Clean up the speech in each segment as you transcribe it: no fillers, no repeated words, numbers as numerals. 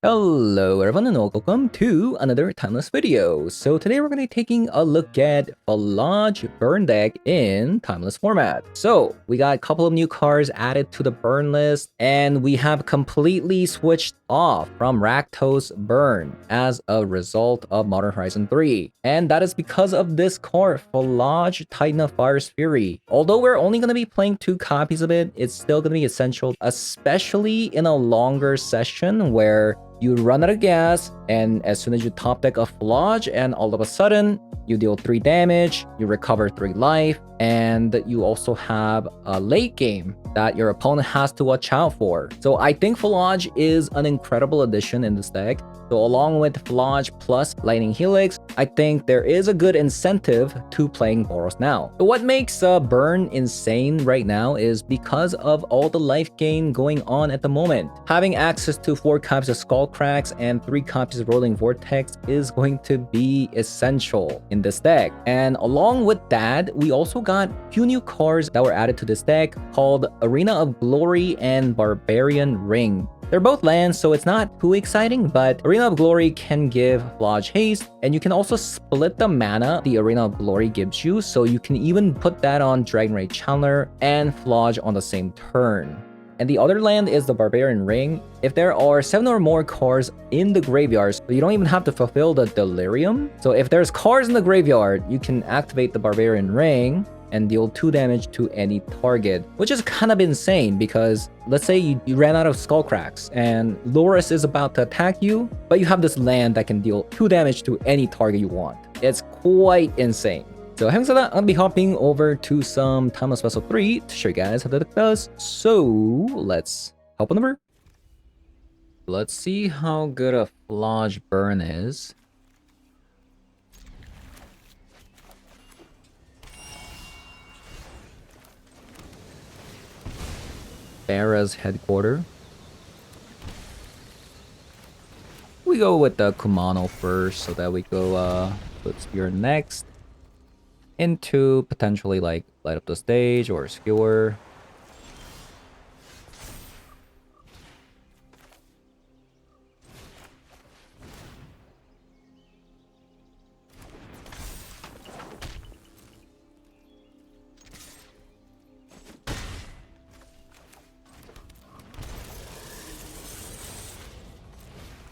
Hello everyone and welcome to another timeless video. So today we're going to be taking a look at Phlage burn deck in timeless format. So we got a couple of new cards added to the burn list, and we have completely switched off from Rakdos burn as a result of Modern Horizon 3. And that is because of this card, Phlage Titan of Fire's Fury. Although we're only going to be playing 2 copies of it, it's still going to be essential, especially in a longer session where you run out of gas, and as soon as you top deck a Phlage, and all of a sudden, you deal 3 damage, you recover 3 life, and you also have a late game that your opponent has to watch out for. So I think Phlage is an incredible addition in this deck. So along with Phlage plus Lightning Helix, I think there is a good incentive to playing Boros now. So what makes Burn insane right now is because of all the life gain going on at the moment. Having access to 4 copies of Skull Cracks and 3 copies of Rolling Vortex is going to be essential in this deck. And along with that, we also got a few new cards that were added to this deck called Arena of Glory and Barbarian Ring. They're both lands, so it's not too exciting, but Arena of Glory can give Phlage haste, and you can also split the mana the Arena of Glory gives you, so you can even put that on Dragon Rage Channeler and Phlage on the same turn. And the other land is the Barbarian Ring. If there are 7 or more cards in the graveyard, so you don't even have to fulfill the Delirium. So if there's cards in the graveyard, you can activate the Barbarian Ring and deal 2 damage to any target, which is kind of insane because let's say you ran out of Skull Cracks and Loris is about to attack you, but you have this land that can deal 2 damage to any target you want. It's quite insane. So having said that, I'll be hopping over to some Timeless Vessel 3 to show you guys how the deck does. So let's hop on over. Let's see how good a Phlage burn is. Farah's headquarters. We go with the Kumano first, so that we go put Spear next. Into potentially like light up the stage or skewer.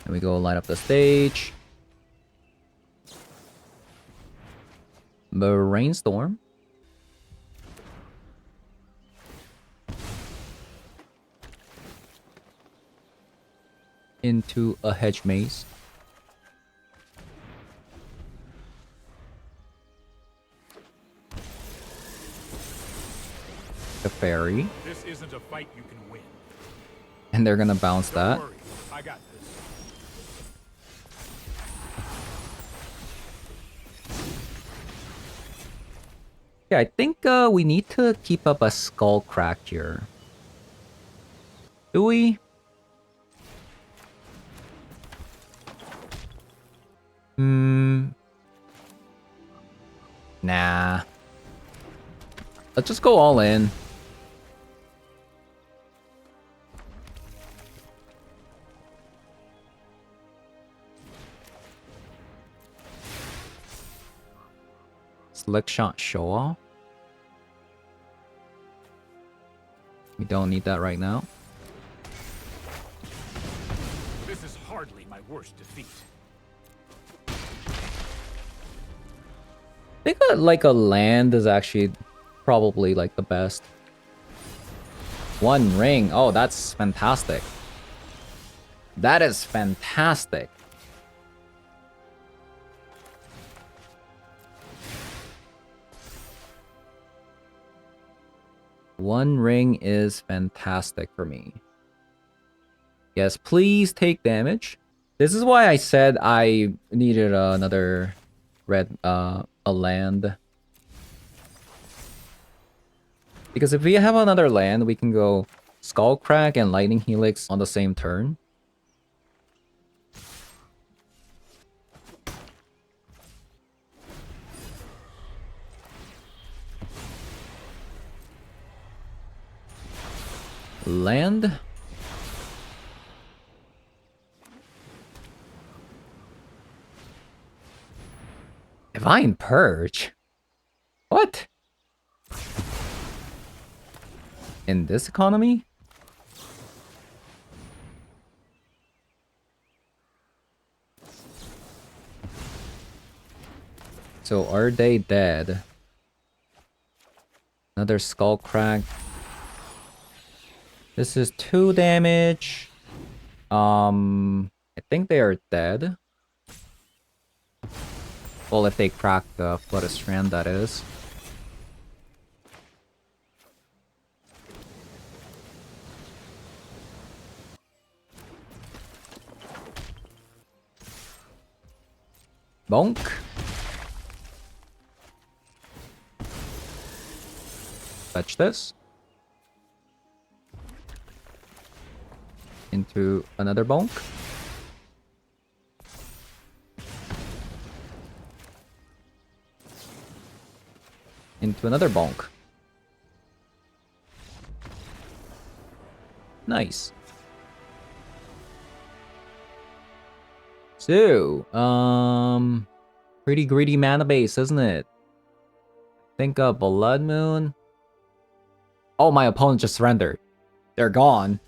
And we go light up the stage. The Rainstorm. Into a Hedge Maze. The Fairy. This isn't a fight you can win. And they're gonna bounce that. Don't worry, I got this. Yeah, I think we need to keep up a Skull Crack here. Do we? Nah. Let's just go all in. Slick Shot Show Off. We don't need that right now. This is hardly my worst defeat. I think like a land is actually probably like the best. One ring. Oh, that's fantastic. That is fantastic. One ring is fantastic for me. Yes, please take damage. This is why I said I needed another red, a land. Because if we have another land, we can go Skull Crack and Lightning Helix on the same turn. Land. Divine Purge? What? In this economy? So are they dead? Another skull crack. This is 2 damage. I think they are dead. Well, if they crack the Flooded Strand, that is. Bonk. Fetch this. Into another bonk. Into another bonk. Nice. So, pretty greedy mana base, isn't it? Think of Blood Moon. Oh, my opponent just surrendered. They're gone.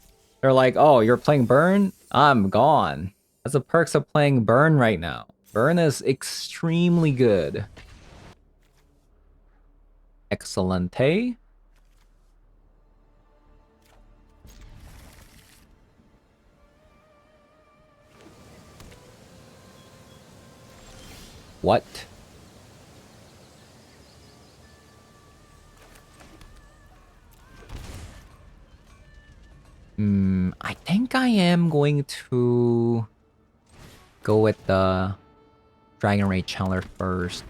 They're like, oh, you're playing Burn? I'm gone. That's the perks of playing Burn right now. Burn is extremely good. Excelente. What? I think I am going to go with the Dragon Ray Channeler first.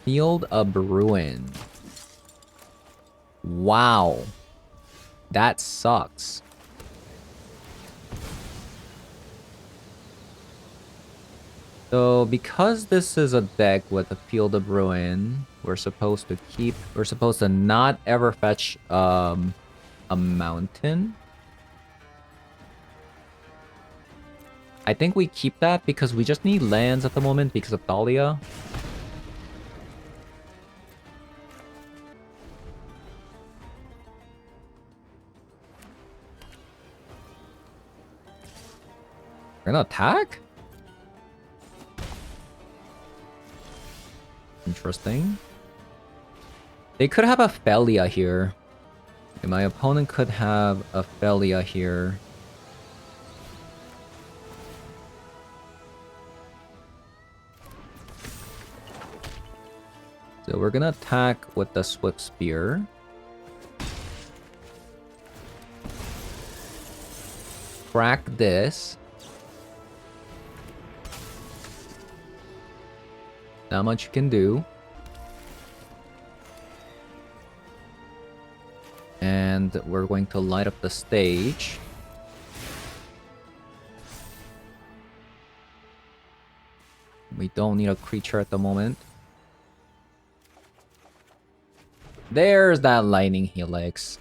Field of Ruin. Wow. That sucks. So because this is a deck with a Field of Ruin, we're supposed to not ever fetch a mountain. I think we keep that because we just need lands at the moment because of Thalia. We're gonna attack? Interesting. They could have a Thalia here. And my opponent could have a Thalia here. So we're gonna attack with the Swift Spear. Crack this. Not much you can do. And we're going to light up the stage. We don't need a creature at the moment. There's that lightning helix.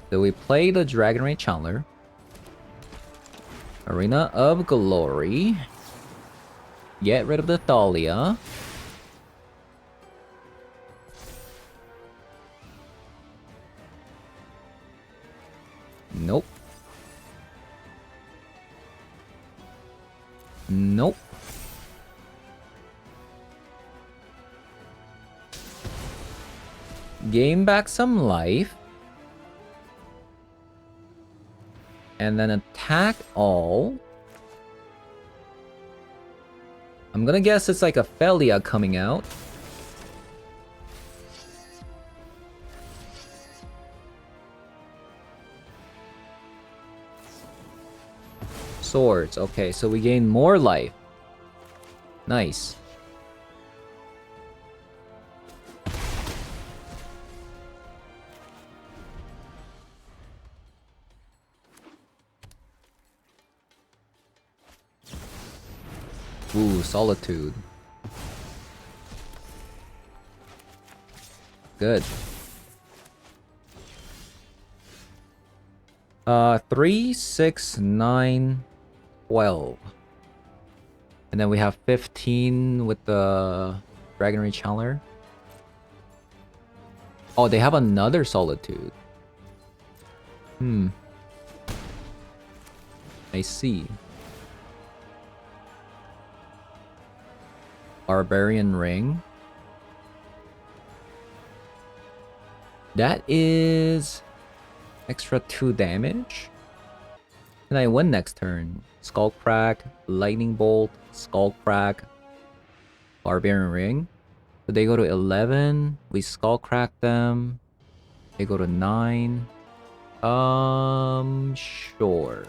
So we play the Dragon Ray Channeler. Arena of Glory. Get rid of the Thalia. Nope. Nope. Gain back some life. And then attack all. I'm gonna guess it's like a Thalia coming out. Swords. Okay, so we gain more life. Nice. Ooh, Solitude. Good. 3, 6, 9, 12. And then we have 15 with the Dragon Rechaller. Oh, they have another Solitude. I see. Barbarian Ring. That is extra 2 damage. Can I win next turn? Skull Crack, Lightning Bolt, Skull Crack, Barbarian Ring. So they go to 11. We Skull Crack them. They go to 9. Sure.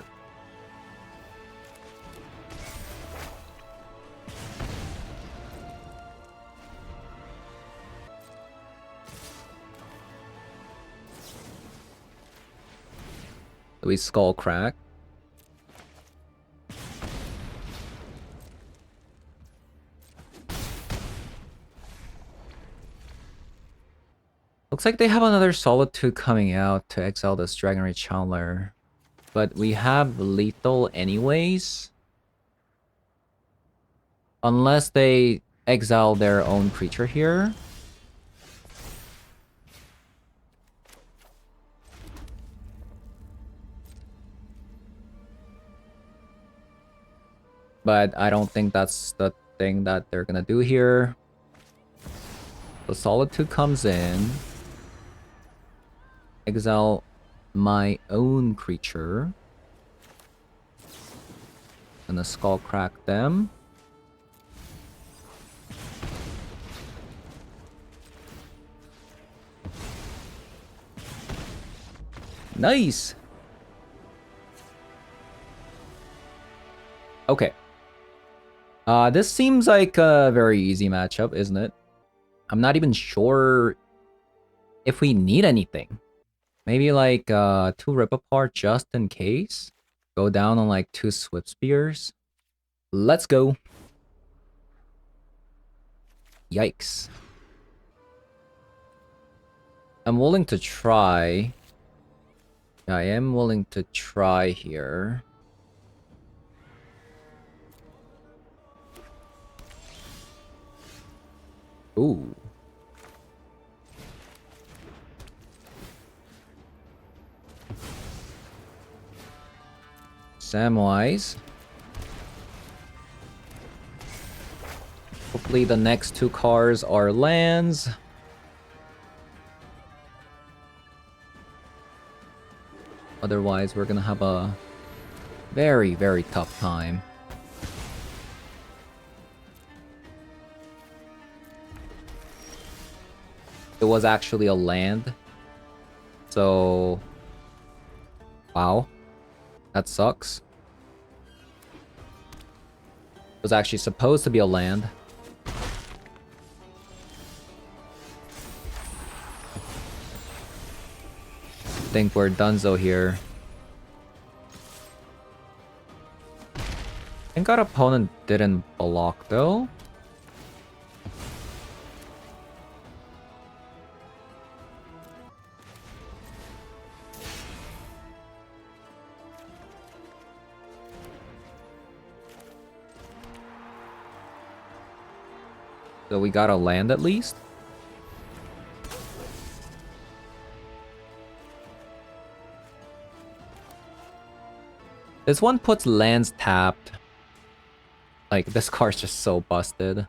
We Skull Crack. Looks like they have another Solitude coming out to exile this Dragon Rechaller. But we have lethal anyways. Unless they exile their own creature here. But I don't think that's the thing that they're gonna do here. The Solitude comes in. Exile my own creature. Gonna Skull Crack them. Nice! Okay. This seems like a very easy matchup, isn't it? I'm not even sure if we need anything. Maybe like 2 Rip Apart just in case. Go down on like 2 Swift Spears. Let's go. Yikes. I'm willing to try. Yeah, I am willing to try here. Ooh. Samwise. Hopefully the next 2 cards are lands. Otherwise, we're gonna have a very, very tough time. It was actually a land. So... wow. That sucks. It was actually supposed to be a land. I think we're donezo here. I think our opponent didn't block though. So we got a land at least. This one puts lands tapped. Like, this card's just so busted.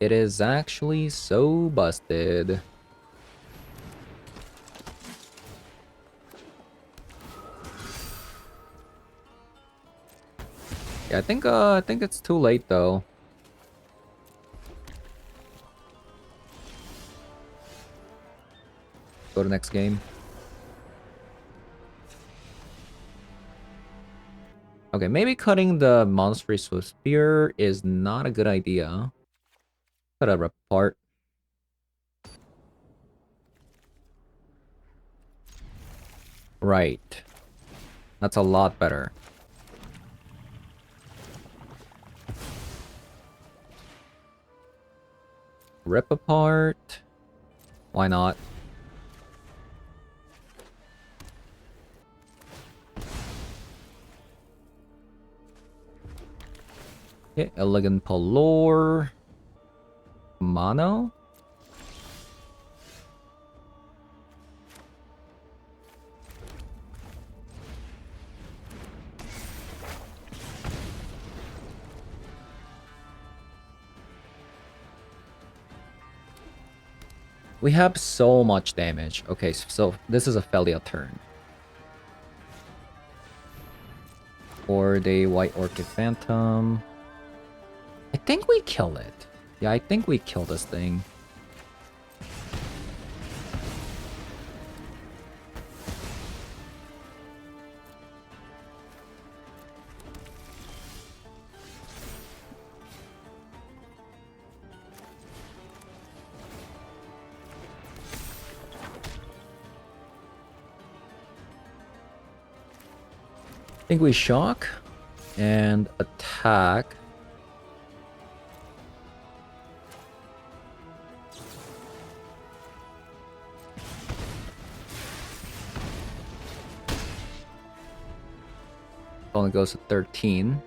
It is actually so busted. Yeah, I think it's too late though. Go to next game. Okay, maybe cutting the Monstrous Swift Spear is not a good idea. Cut a rip apart. Right. That's a lot better. Rip apart. Why not? Okay, Elegant Palor. Mono? We have so much damage. Okay, so this is a Felia turn. Or the White Orchid Phantom. I think we kill it. Yeah, I think we kill this thing. I think we shock and attack. Only goes to 13.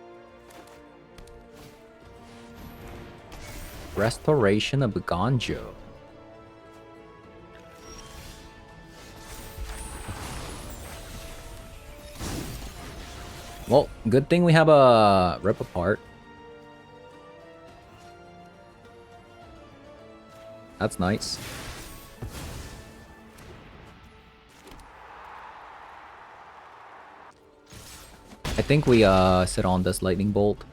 Restoration of Gonjo. Well, good thing we have a Rip Apart. That's nice. I think we sit on this Lightning Bolt.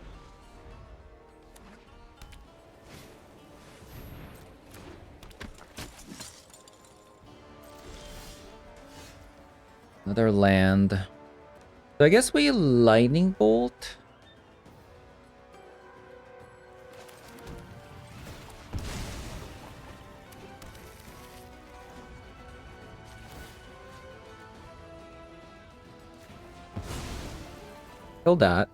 Another land. So I guess we Lightning Bolt. Kill that.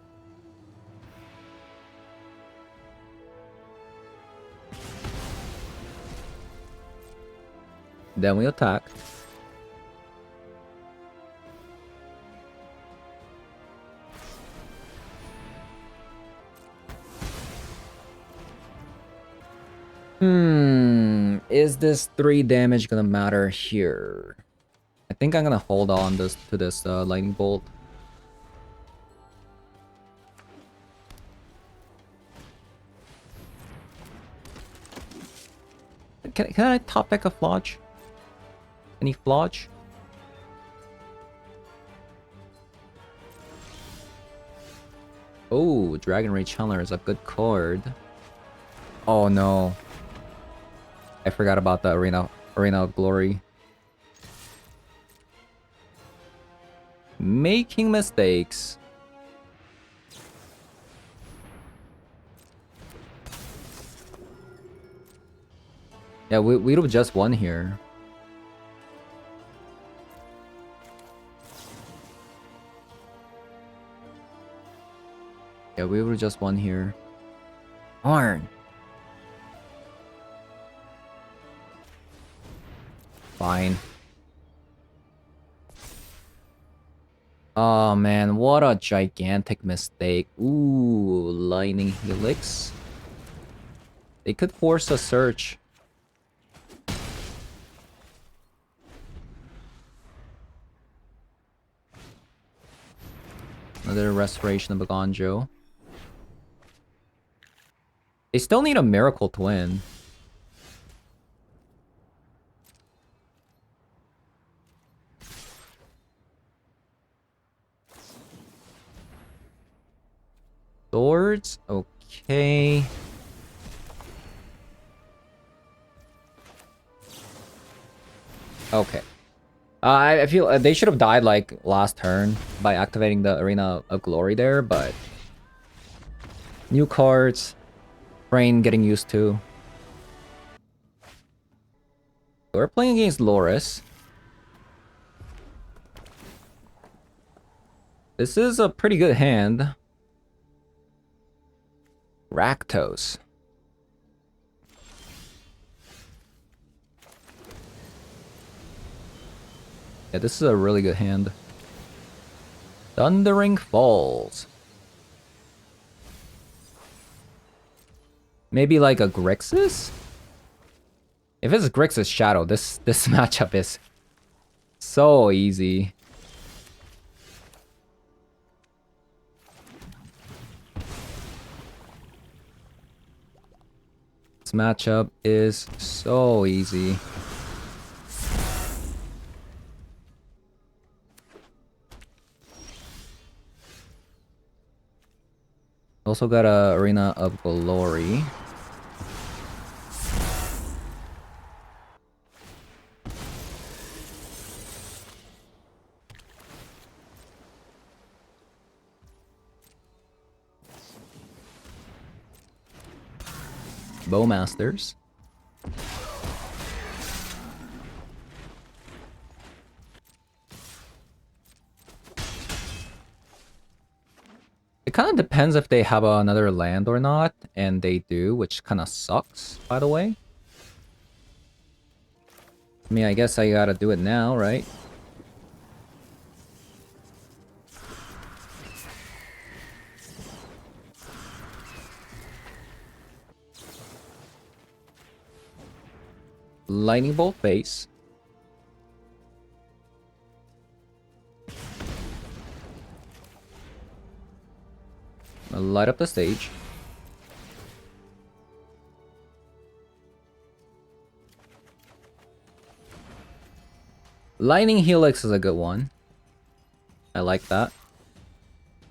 Then we attack. Is this 3 damage gonna matter here? I think I'm gonna hold on to this Lightning Bolt. Can I top deck a Phlage? Any Phlage? Oh, Dragon Rage Channeler is a good card. Oh no. I forgot about the Arena of Glory. Making mistakes. Yeah, we would have just won here. Yeah, we would have just won here. Darn. Fine. Oh man, what a gigantic mistake. Ooh, Lightning Helix. They could force a search. Another Restoration of Bagonjo. They still need a miracle to win. Swords? Okay. Okay. I feel they should have died like last turn by activating the Arena of Glory there, but new cards, brain getting used to. We're playing against Loris. This is a pretty good hand. Rakdos. Yeah, this is a really good hand. Thundering Falls. Maybe like a Grixis? If it's Grixis Shadow, this matchup is so easy. This matchup is so easy. Also got a Arena of Glory. Bowmasters. It kind of depends if they have another land or not, and they do, which kind of sucks, by the way. I mean, I guess I gotta do it now, right? Lightning Bolt face. I'll light up the stage. Lightning Helix is a good one. I like that.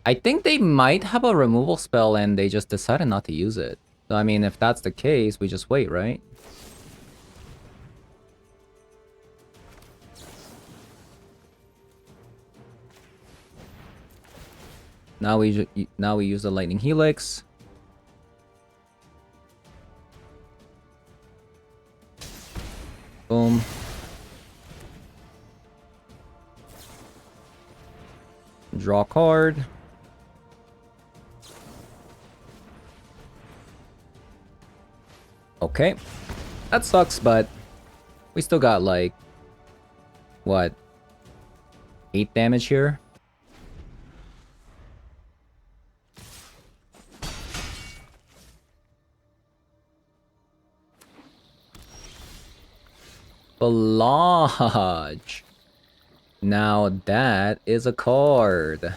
I think they might have a removal spell and they just decided not to use it. So I mean, if that's the case, we just wait, right? Now we use the Lightning Helix. Boom. Draw card. Okay. That sucks, but we still got like what? 8 damage here. Phlage. Now that is a card.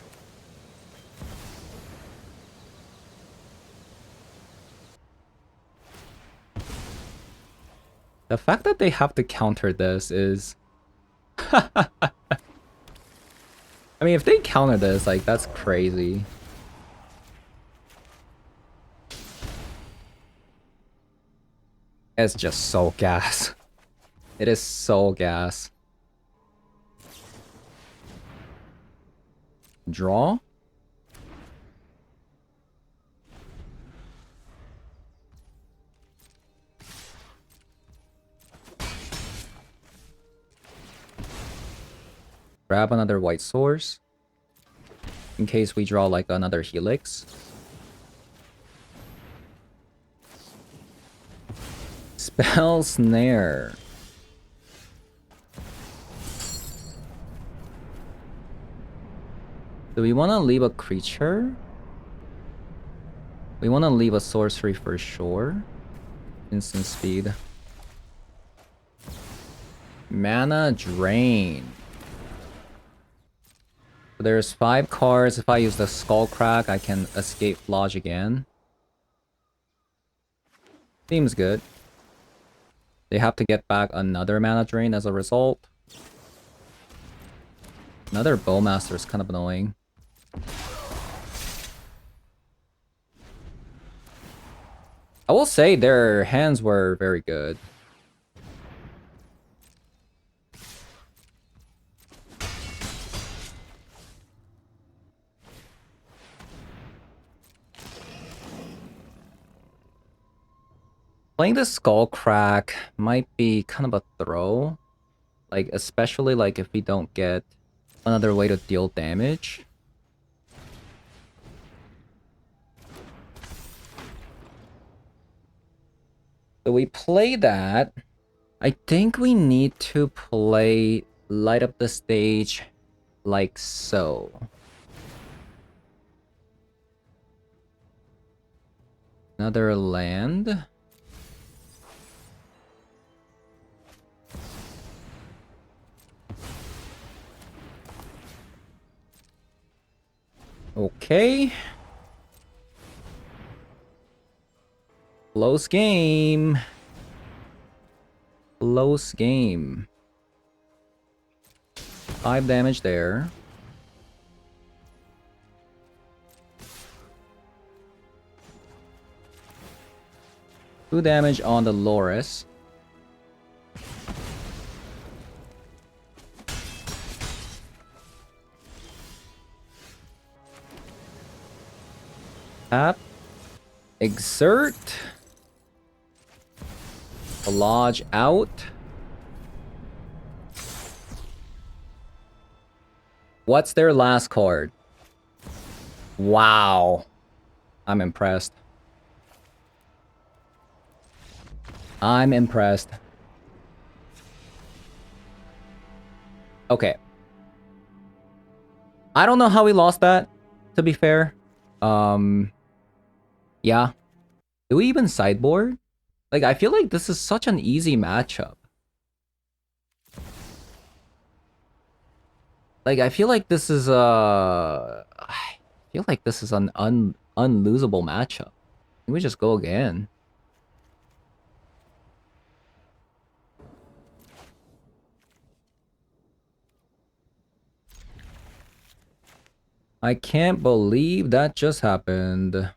The fact that they have to counter this is... I mean, if they counter this, like, that's crazy. It's just so gas. It is so gas. Draw? Grab another white source. In case we draw like another Helix. Spell Snare. Do we want to leave a creature? We want to leave a sorcery for sure. Instant speed. Mana Drain. So there's 5 cards. If I use the Skullcrack, I can escape Phlage again. Seems good. They have to get back another Mana Drain as a result. Another Bowmaster is kind of annoying. I will say their hands were very good. Playing the Skullcrack might be kind of a throw. Like, especially like if we don't get another way to deal damage. So we play that. I think we need to play light up the stage like so. Another land. Okay. Close game. Close game. 5 damage there. Two damage on the Loris. Tap. Exert. Phlage out. What's their last card? Wow. I'm impressed. I'm impressed. Okay. I don't know how we lost that, to be fair. Yeah. Do we even sideboard? Like, I feel like this is such an easy matchup. Like, I feel like this is I feel like this is an unlosable matchup. Can we just go again? I can't believe that just happened.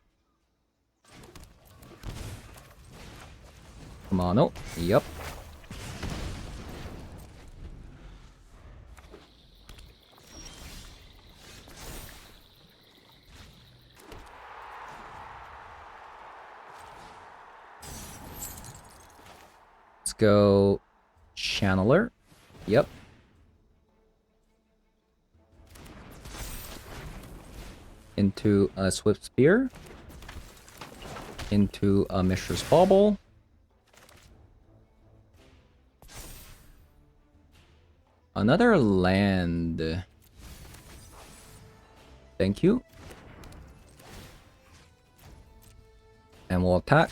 Come on, oh, yep. Let's go Channeler. Yep. Into a Swift Spear. Into a Mishra's Bauble. Another land. Thank you. And we'll attack.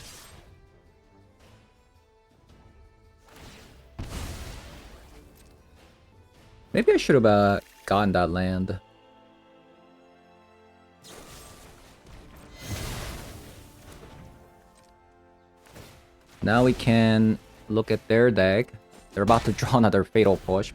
Maybe I should have gotten that land. Now we can look at their deck. They're about to draw another Fatal Push.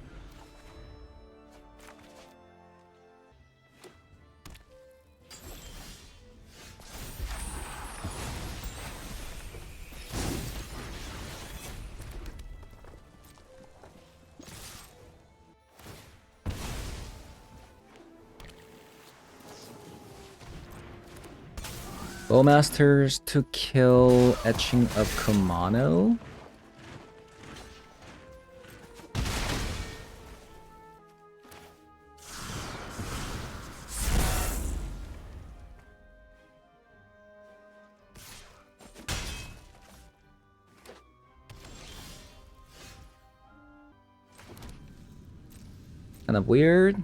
Bowmasters to kill Etching of Kumano. Kind of weird.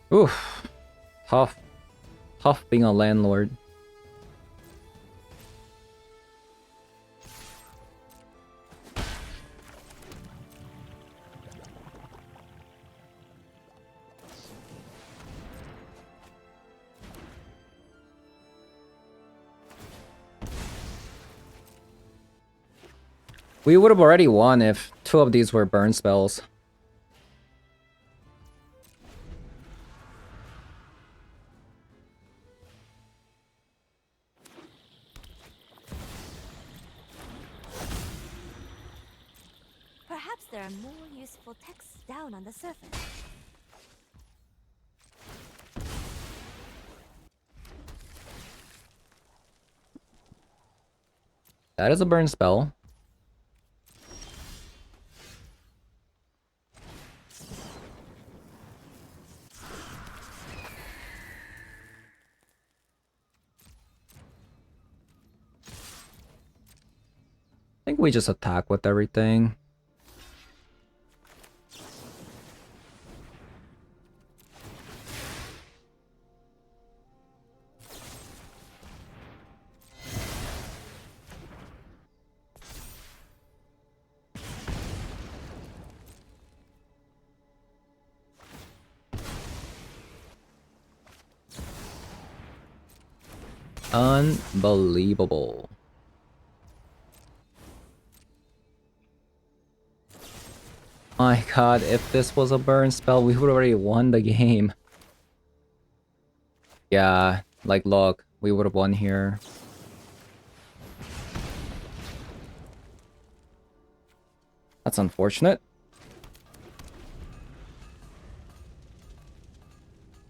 Oof. Tough. Tough being a landlord. We would have already won if 2 of these were burn spells. Perhaps there are more useful texts down on the surface. That is a burn spell. I think we just attack with everything. Unbelievable. My god, if this was a burn spell, we would already won the game. Yeah, like look, we would have won here. That's unfortunate.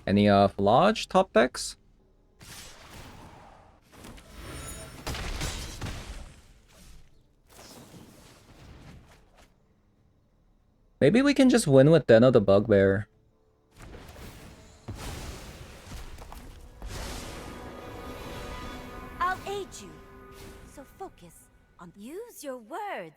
Any Phlage top decks? Maybe we can just win with Den of the Bugbear. I'll aid you. So focus on use your words.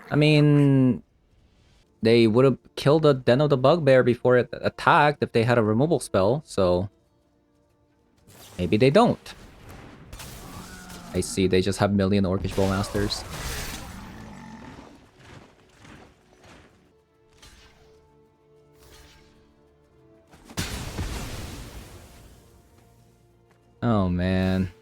I mean, they would have killed the Den of the Bugbear before it attacked if they had a removal spell, so maybe they don't. I see, they just have million Orcish Bowmasters. Oh man.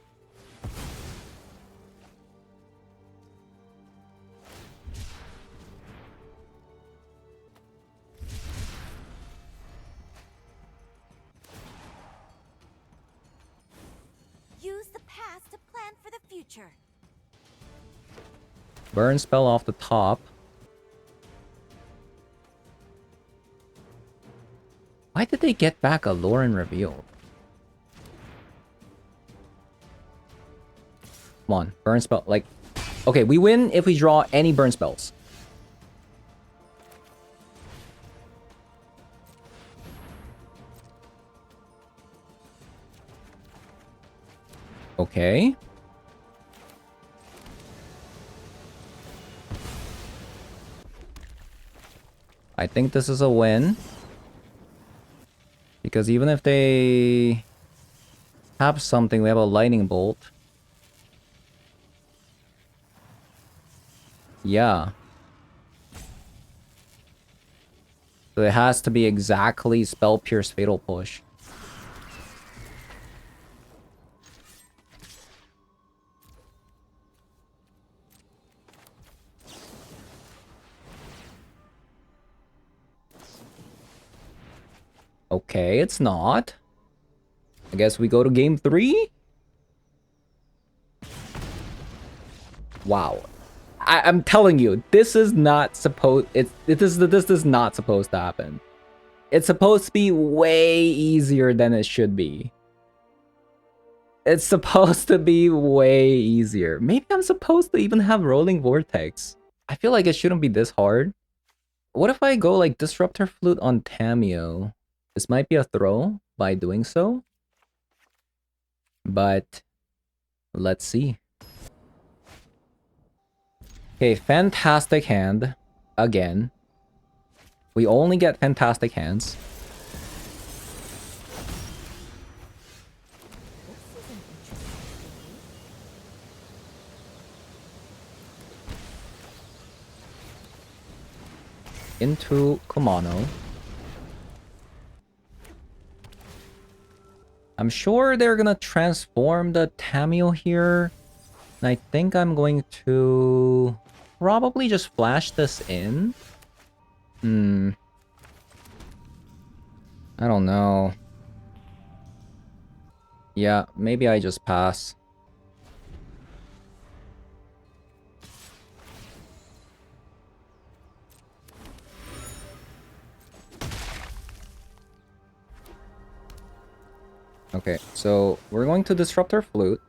Use the past to plan for the future. Burn spell off the top. Why did they get back a Lauren reveal? Come on, burn spell. Like, okay, we win if we draw any burn spells. Okay. I think this is a win. Because even if they have something, we have a lightning bolt. Yeah. So it has to be exactly Spell Pierce Fatal Push. Okay, it's not. I guess we go to game 3? Wow. I'm telling you, this is not supposed... This is not supposed to happen. It's supposed to be way easier than it should be. It's supposed to be way easier. Maybe I'm supposed to even have Rolling Vortex. I feel like it shouldn't be this hard. What if I go like Disruptor Flute on Tameo? This might be a throw by doing so. But let's see. Okay, fantastic hand. Again. We only get fantastic hands. Into Kumano. I'm sure they're gonna transform the Tameo here. And I think I'm going to probably just flash this in. I don't know. Yeah, maybe I just pass. Okay, so we're going to disrupt our flute.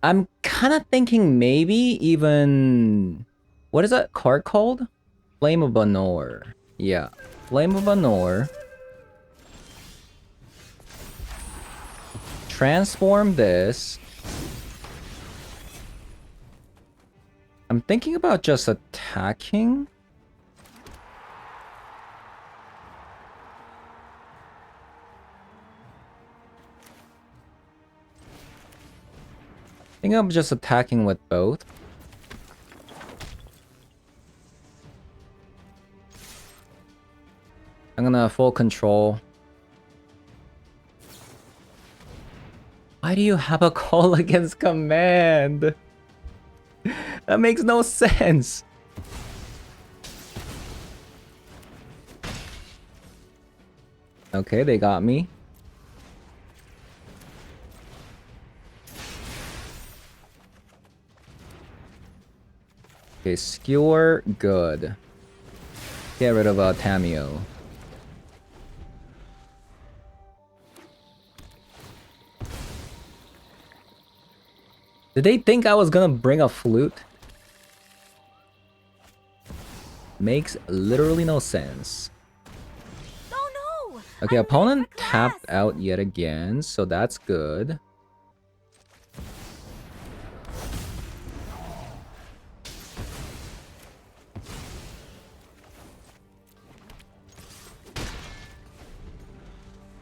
I'm kind of thinking maybe even... What is that card called? Flame of Anor. Yeah, Flame of Anor. Transform this. I'm thinking about just attacking. I think I'm just attacking with both. I'm gonna full control. Why do you have a call against command? That makes no sense. Okay, they got me. Okay, skewer, good. Get rid of Tamio. Did they think I was gonna bring a flute? Makes literally no sense. Oh no! Okay, I'm opponent late for class. tapped out yet again, so that's good.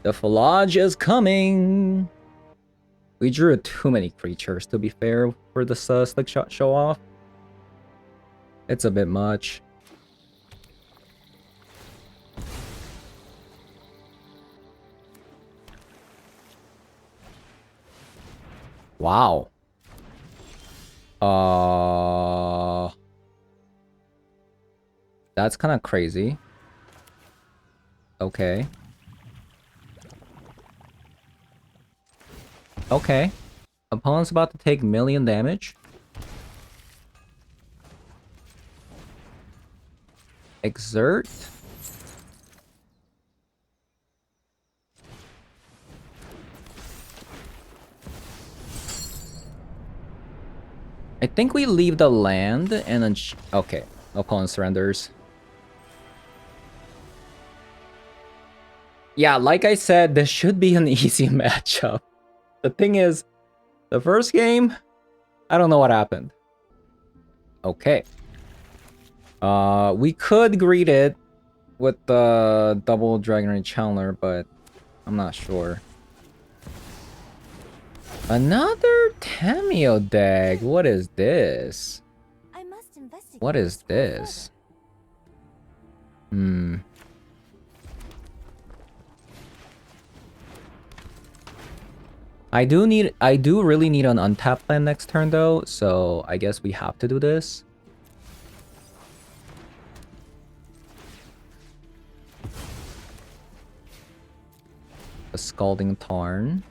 The Phlage is coming! We drew too many creatures, to be fair, for this slick shot show off. It's a bit much. Wow. That's kind of crazy. Okay. Okay. Opponent's about to take million damage. Exert. I think we leave the land and then... okay. Opponent surrenders. Yeah, like I said, this should be an easy matchup. The thing is, the first game, I don't know what happened. Okay. We could greet it with the double Dragonite Chandler, but I'm not sure. Another Tamio deck. What is this? I must investigate What is this this? I do really need an untapped land next turn though, so I guess we have to do this. A Scalding Tarn.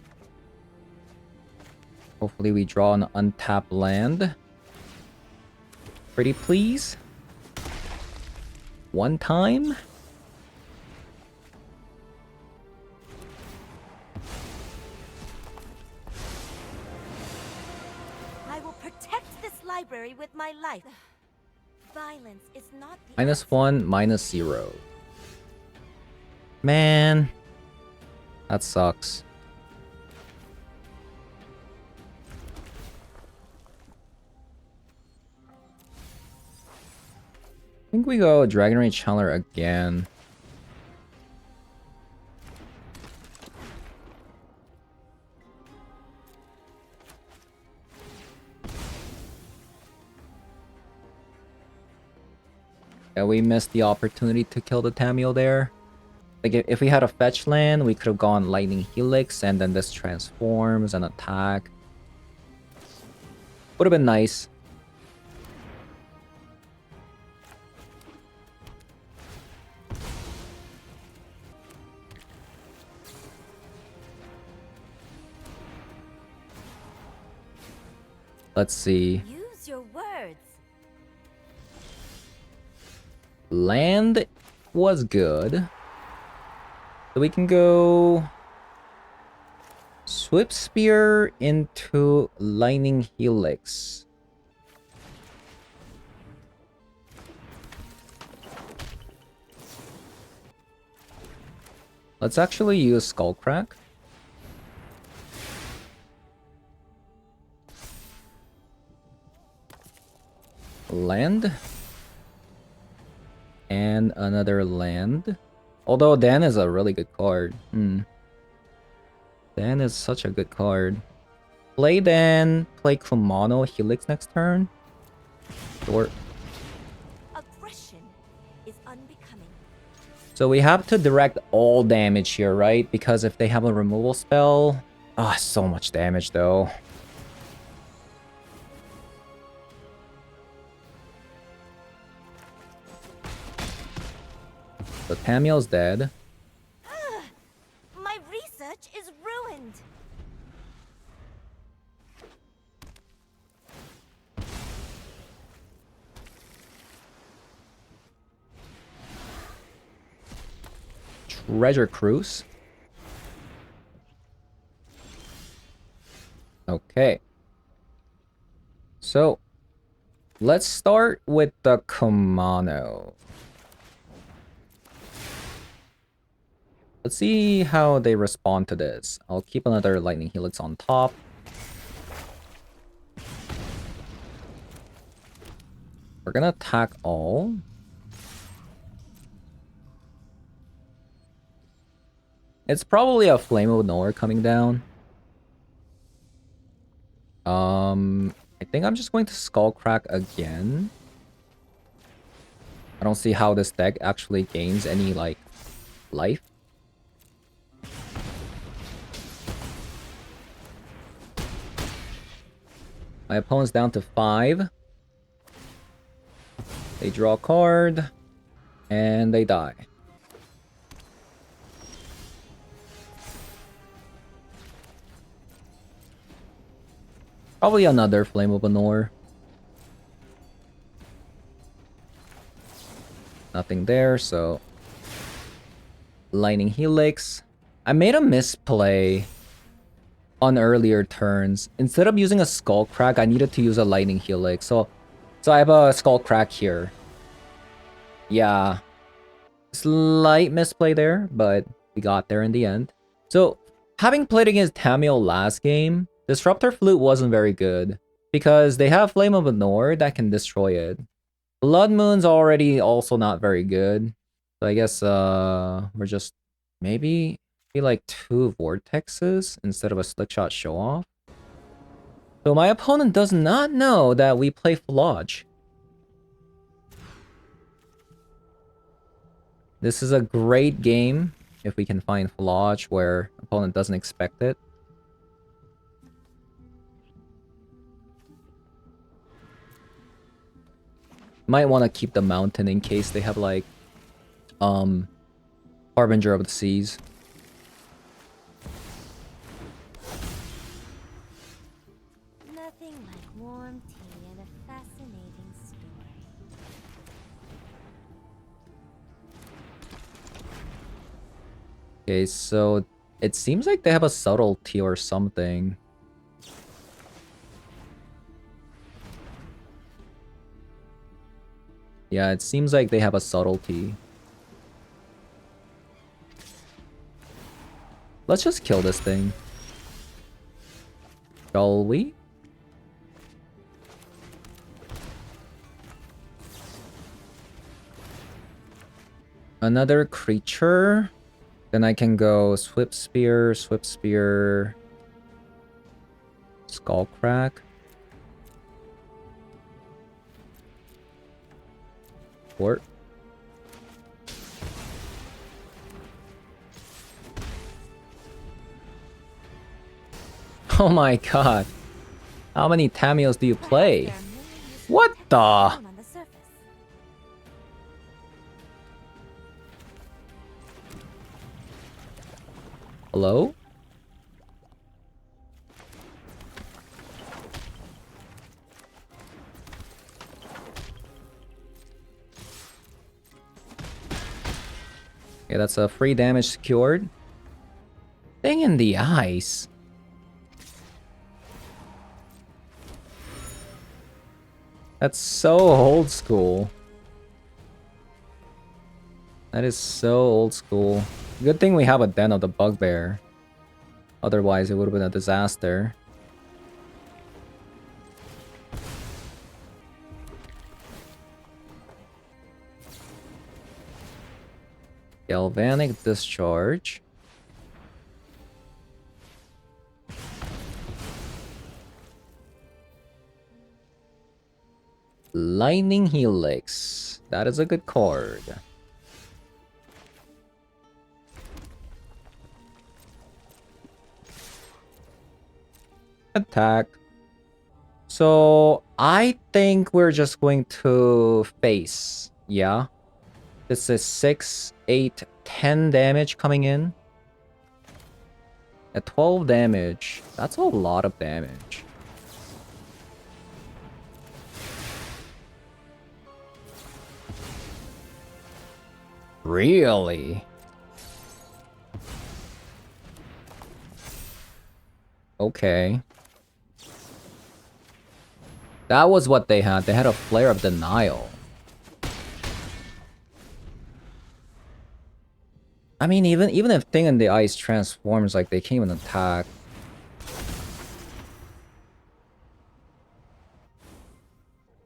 Hopefully we draw an untapped land. Pretty please. One time. I will protect this library with my life. Violence is not the -1, -0. Man. That sucks. I think we go Dragonite Chandler again. Yeah, we missed the opportunity to kill the Tamio there. Like, if we had a fetch land, we could have gone Lightning Helix, and then this transforms and attack. Would have been nice. Let's see. Use your words. Land was good. So we can go Swift Spear into Lightning Helix. Let's actually use Skullcrack. Land. And another land. Although Dan is a really good card. Dan is such a good card. Play Dan, play Kumano Helix next turn. Or Aggression is unbecoming. so we have to direct all damage here, right? Because if they have a removal spell... Ah, so much damage though. So Tamiel's dead. My research is ruined. Treasure Cruise. Okay. So, let's start with the Kumano. Let's see how they respond to this. I'll keep another Lightning Helix on top. We're gonna attack all. It's probably a Flame of Nowhere coming down. I think I'm just going to Skullcrack again. I don't see how this deck actually gains any, like, life. My opponent's down to 5. They draw a card. And they die. Probably another Flame of Anor. Nothing there, so... Lightning Helix. I made a misplay on earlier turns. Instead of using a Skullcrack, I needed to use a Lightning Helix. So I have a Skullcrack here. Yeah. Slight misplay there, but we got there in the end. So, having played against Tamiel last game, Disruptor Flute wasn't very good, because they have Flame of Anor that can destroy it. Blood Moon's already also not very good. So I guess we're just maybe like 2 Vortexes instead of a Slickshot Show-Off. So my opponent does not know that we play Phlage. This is a great game if we can find Phlage where opponent doesn't expect it. Might want to keep the mountain in case they have like Harbinger of the Seas. Nothing like warm tea and a fascinating story. Okay, so it seems like they have a subtlety or something. Yeah, it seems like they have a subtlety. Let's just kill this thing. Shall we? Another creature. Then I can go Swift Spear, Skullcrack. Fort. Oh my god. How many Tamios do you Perhaps play? there are more useful What texts the? shown on the surface. Hello? Okay, that's a free damage secured. Thing in the ice. That's so old school. That is so old school. Good thing we have a Den of the Bugbear. Otherwise, it would have been a disaster. Galvanic Discharge. Lightning Helix. That is a good card. Attack. So, I think we're just going to face. Yeah. This is 6, 8, 10 damage coming in. At 12 damage, that's a lot of damage. Really? Okay. That was what they had. They had a Flare of Denial. I mean, even if Thing in the Ice transforms, like, they can't even attack.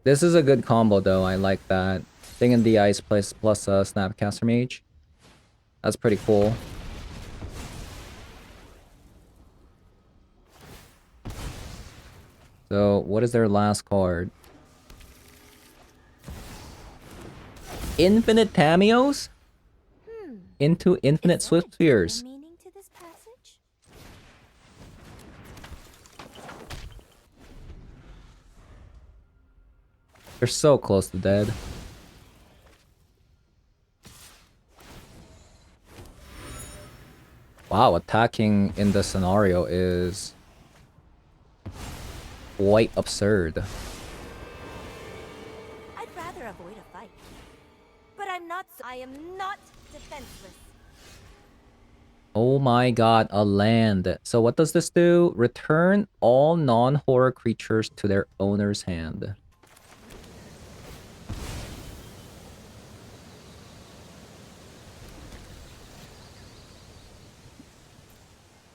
This is a good combo, though. I like that. Thing in the Ice plus Snapcaster Mage. That's pretty cool. So, what is their last card? Infinite Tamios? Into Infinite Is there a Swift Spheres. deeper meaning to this passage? They're so close to dead. Wow, attacking in this scenario is quite absurd. I'd rather avoid a fight. But I am not defenseless. Oh my god, a land. So what does this do? Return all non-horror creatures to their owner's hand.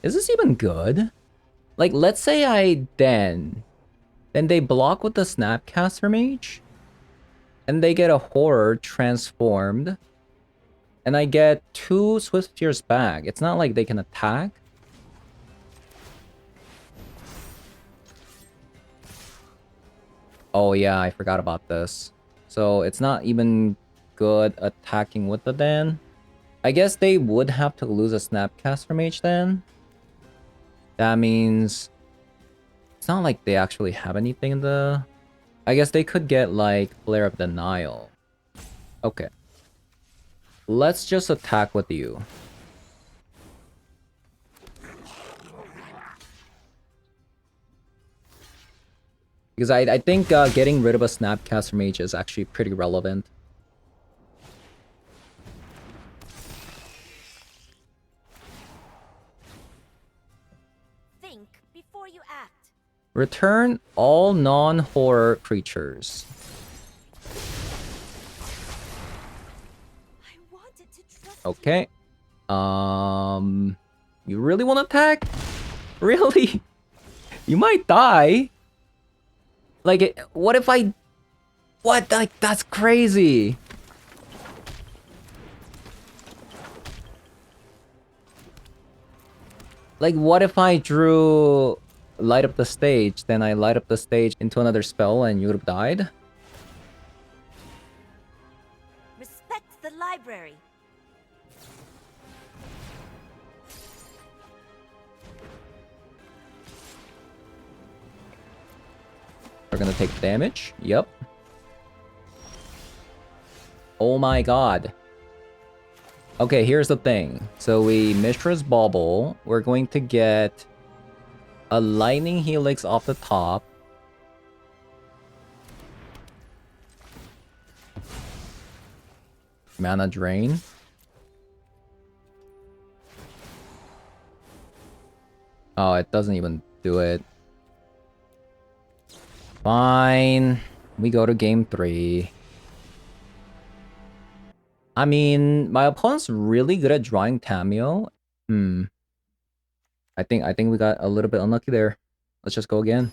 Is this even good? Like, let's say I then they block with the Snapcaster Mage, and they get a horror transformed, and I get 2 Swift Spheres back. It's not like they can attack. Oh yeah, I forgot about this. So it's not even good attacking with the Dan. I guess they would have to lose a Snapcaster Mage then. That means it's not like they actually have anything in the... I guess they could get like Flare of Denial. Okay. Let's just attack with you. Because I think getting rid of a Snapcaster Mage is actually pretty relevant. Think before you act. Return all non-horror creatures. I wanted to trust Okay. You really want to attack? Really? You might die. Like, what if I... What? Like, that's crazy. Like, what if I drew Light Up the Stage, then I light up the stage into another spell and you would have died? Respect the library. gonna take damage. Yep. Oh my god. Okay, here's the thing. So we Mishra's Bauble. We're going to get a Lightning Helix off the top. Mana Drain. Oh, it doesn't even do it. Fine. We go to game 3. I mean, my opponent's really good at drawing Tamio. I think we got a little bit unlucky there. Let's just go again.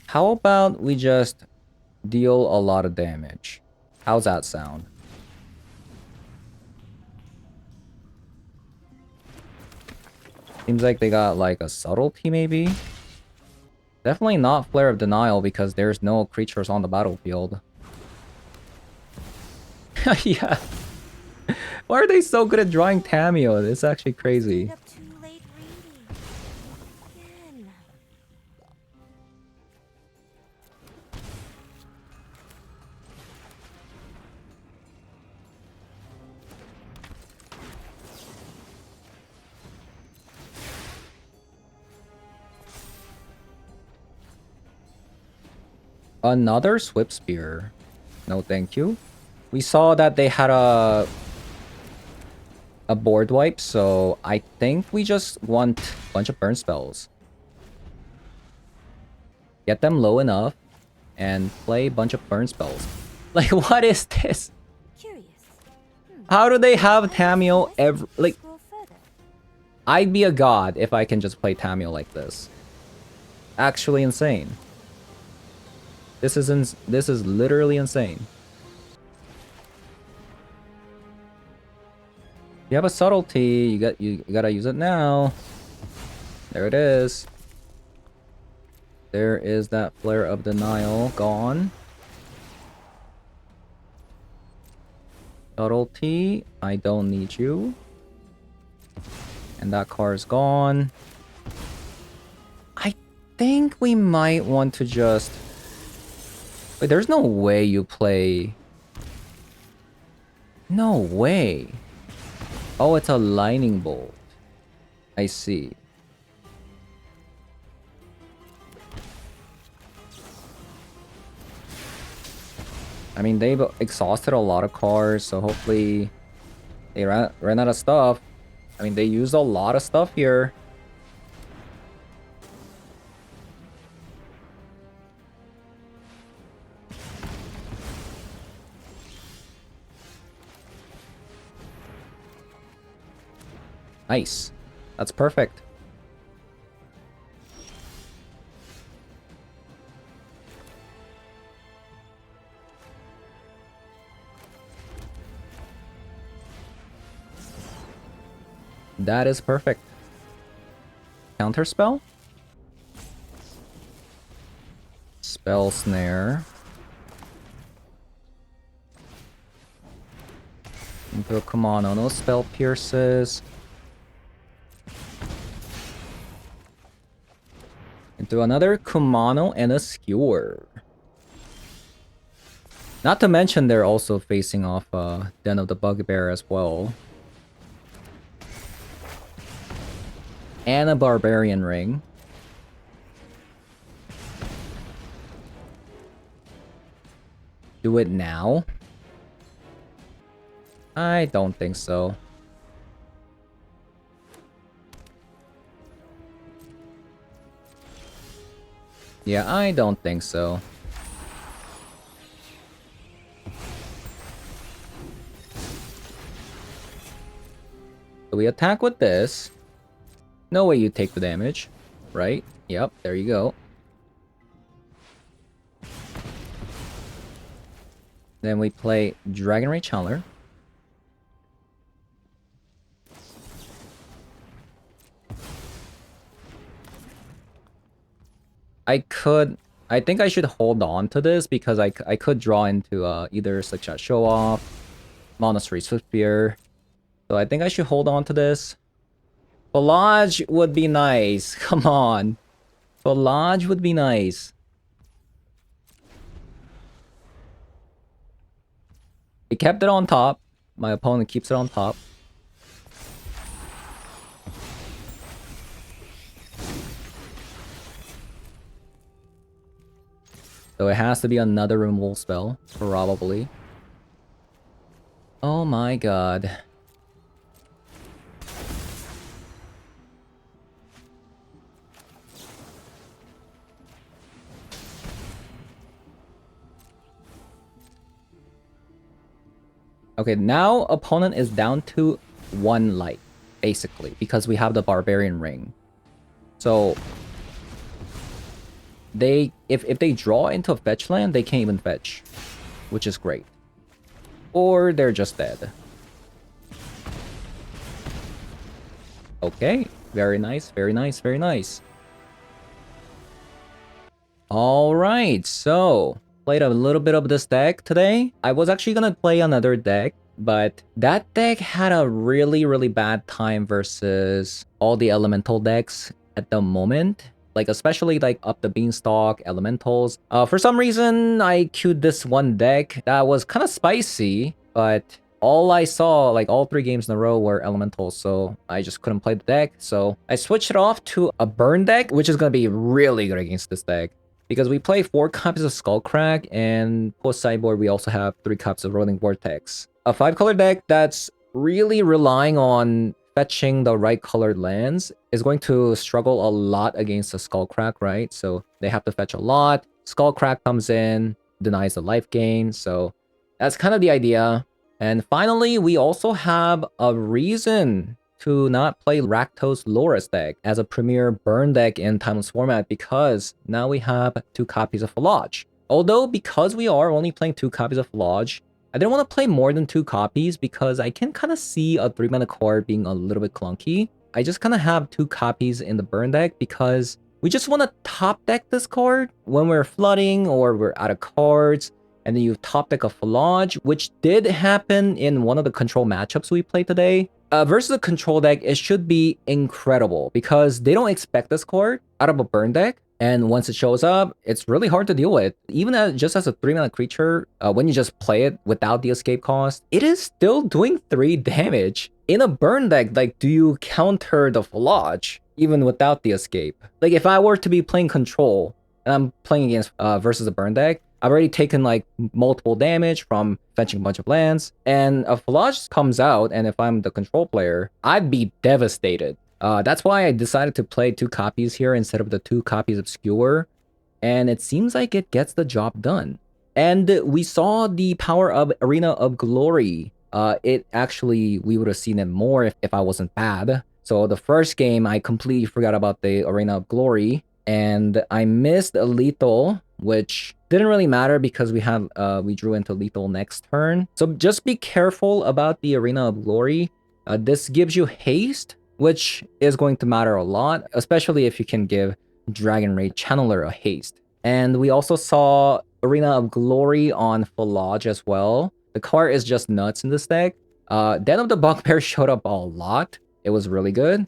How about we just deal a lot of damage? How's that sound? Seems like they got like a subtlety maybe. Definitely not Flare of Denial because there's no creatures on the battlefield. Yeah. Why are they so good at drawing Tamio? It's actually crazy. Stayed up too late reading. Again. Another Swift Spear. No thank you. We saw that they had a board wipe, so I think we just want a bunch of burn spells. Get them low enough and play a bunch of burn spells. Like, what is this? Curious. How do they have Tamio ever? Like, Scroll further. I'd be a god if I can just play Tamio like this. Actually insane. This is literally insane. You have a subtlety, you gotta use it now. There it is. There is that Flare of Denial gone. Subtlety, I don't need you. And that card's gone. I think we might want to just... Wait, there's no way you play... No way. Oh, it's a Lightning Bolt. I see. I mean, they've exhausted a lot of cards, so hopefully they ran out of stuff. I mean, they used a lot of stuff here. Nice. That's perfect. That is perfect. Counter spell? Spell Snare. Into a Kumano. No spell pierces. Into another Kumano and a Skewer. Not to mention they're also facing off Den of the Bugbear as well. And a Barbarian Ring. Do it now? I don't think so. Yeah, I don't think so. So we attack with this. No way you take the damage, right? Yep, there you go. Then we play Dragon Ray Channeler. I think I should hold on to this because I could draw into either Slickshot Show Off, Monastery Swiftspear. So I think I should hold on to this. Phlage would be nice. Come on. Phlage would be nice. He kept it on top. My opponent keeps it on top. So it has to be another removal spell, probably. Oh my god. Okay, now opponent is down to 1 life, basically, because we have the Barbarian Ring. So if they draw into a fetch land, they can't even fetch, which is great. Or they're just dead. Okay, very nice, very nice, very nice. Alright, so played a little bit of this deck today. I was actually gonna play another deck, but that deck had a really bad time versus all the elemental decks at the moment. Like, especially like Up the Beanstalk, Elementals. For some reason, I queued this one deck that was kind of spicy, but all I saw, like all 3 games in a row, were Elementals, so I just couldn't play the deck. So I switched it off to a burn deck, which is gonna be really good against this deck. Because we play 4 copies of Skullcrack, and post sideboard we also have 3 copies of Rolling Vortex. A 5-color deck that's really relying on fetching the right colored lands is going to struggle a lot against the Skullcrack, right? So they have to fetch a lot. Skullcrack comes in, denies the life gain, so that's kind of the idea. And finally, we also have a reason to not play Rakdos Loris deck as a premier burn deck in Timeless format, because now we have 2 copies of Phlage. Although, because we are only playing 2 copies of Phlage, I didn't want to play more than 2 copies because I can kind of see a 3-mana card being a little bit clunky. I just kind of have 2 copies in the burn deck because we just want to top deck this card when we're flooding or we're out of cards. And then you top deck a Phlage, which did happen in one of the control matchups we played today. Versus a control deck, it should be incredible because they don't expect this card out of a burn deck. And once it shows up, it's really hard to deal with. Even just as a 3-mana creature, when you just play it without the escape cost, it is still doing 3 damage. In a burn deck, like, do you counter the Phlage even without the escape? Like, if I were to be playing control and I'm playing against versus a burn deck, I've already taken like multiple damage from fetching a bunch of lands, and a Phlage comes out, and if I'm the control player, I'd be devastated. That's why I decided to play 2 copies here instead of the 2 copies of Skewer, and it seems like it gets the job done. And we saw the power of Arena of Glory. It actually, we would have seen it more if I wasn't bad. So the first game, I completely forgot about the Arena of Glory, and I missed a lethal, which didn't really matter because we drew into lethal next turn. So just be careful about the Arena of Glory. This gives you haste, which is going to matter a lot, especially if you can give Dragon Ray Channeler a haste. And we also saw Arena of Glory on Phlage as well. The card is just nuts in this deck. Den of the Bugbear showed up a lot. It was really good.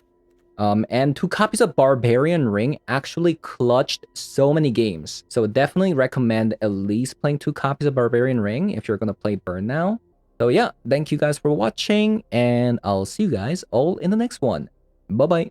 And 2 copies of Barbarian Ring actually clutched so many games. So definitely recommend at least playing 2 copies of Barbarian Ring if you're going to play Burn now. So yeah, thank you guys for watching, and I'll see you guys all in the next one. Bye-bye.